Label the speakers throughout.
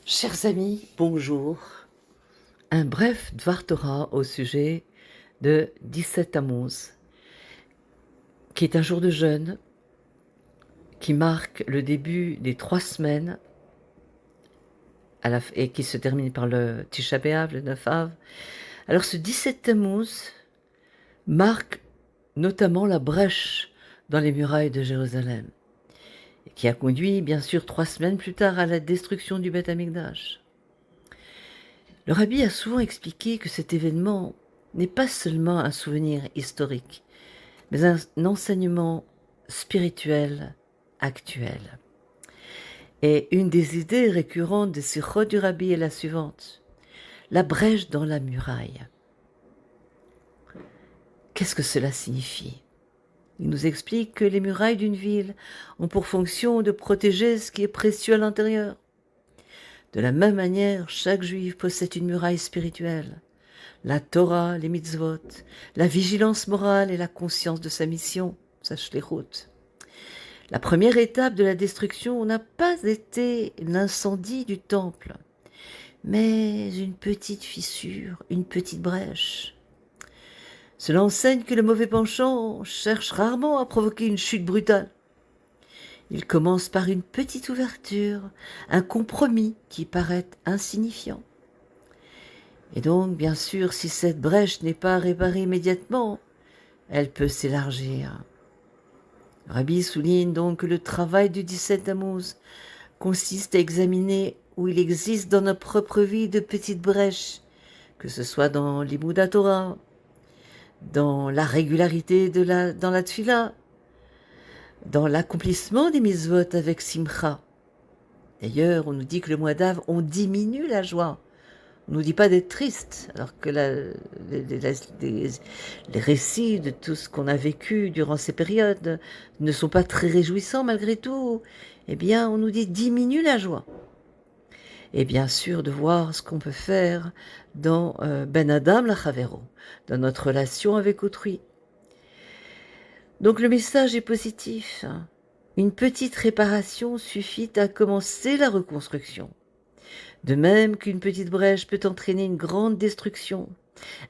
Speaker 1: Chers amis, bonjour. Un bref Dvar Torah au sujet de 17 Tammuz, qui est un jour de jeûne qui marque le début des 3 semaines et qui se termine par le Tisha B'Av, le 9 Av. Alors ce 17 Tammuz marque notamment la brèche dans les murailles de Jérusalem, qui a conduit bien sûr 3 semaines plus tard à la destruction du Beth Amikdash. Le rabbi a souvent expliqué que cet événement n'est pas seulement un souvenir historique, mais un enseignement spirituel actuel. Et une des idées récurrentes des sikhot du rabbi est la suivante: la brèche dans la muraille. Qu'est-ce que cela signifie? Il nous explique que les murailles d'une ville ont pour fonction de protéger ce qui est précieux à l'intérieur. De la même manière, chaque juif possède une muraille spirituelle. La Torah, les mitzvot, la vigilance morale et la conscience de sa mission, sa shlichut. La première étape de la destruction n'a pas été l'incendie du temple, mais une petite fissure, une petite brèche. Cela enseigne que le mauvais penchant cherche rarement à provoquer une chute brutale. Il commence par une petite ouverture, un compromis qui paraît insignifiant. Et donc, bien sûr, si cette brèche n'est pas réparée immédiatement, elle peut s'élargir. Rabbi souligne donc que le travail du 17 Tammuz consiste à examiner où il existe dans notre propre vie de petites brèches, que ce soit dans l'Imouda Torah, dans la régularité dans la tfila, dans l'accomplissement des mitzvot avec simcha. D'ailleurs, on nous dit que le mois d'Av, on diminue la joie. On ne nous dit pas d'être triste, alors que les récits de tout ce qu'on a vécu durant ces périodes ne sont pas très réjouissants malgré tout. Eh bien, on nous dit diminue la joie. Et bien sûr, de voir ce qu'on peut faire dans Ben Adam la Chavero, dans notre relation avec autrui. Donc le message est positif. Une petite réparation suffit à commencer la reconstruction. De même qu'une petite brèche peut entraîner une grande destruction,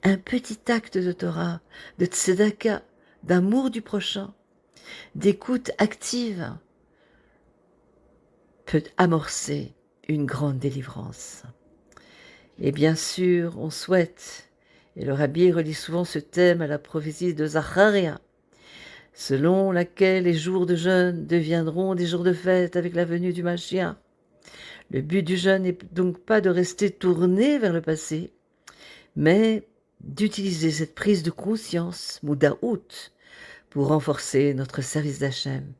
Speaker 1: un petit acte de Torah, de tzedaka, d'amour du prochain, d'écoute active, peut amorcer une grande délivrance. Et bien sûr, on souhaite, et le rabbi relie souvent ce thème à la prophétie de Zacharia, selon laquelle les jours de jeûne deviendront des jours de fête avec la venue du Mashiach. Le but du jeûne n'est donc pas de rester tourné vers le passé, mais d'utiliser cette prise de conscience, Moudaout, pour renforcer notre service d'Hachem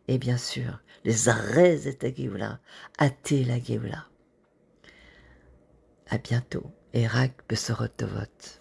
Speaker 1: et bien sûr les arrêts et la Géoula, hâter la Géoula. À bientôt et Rak Besorot Tovot.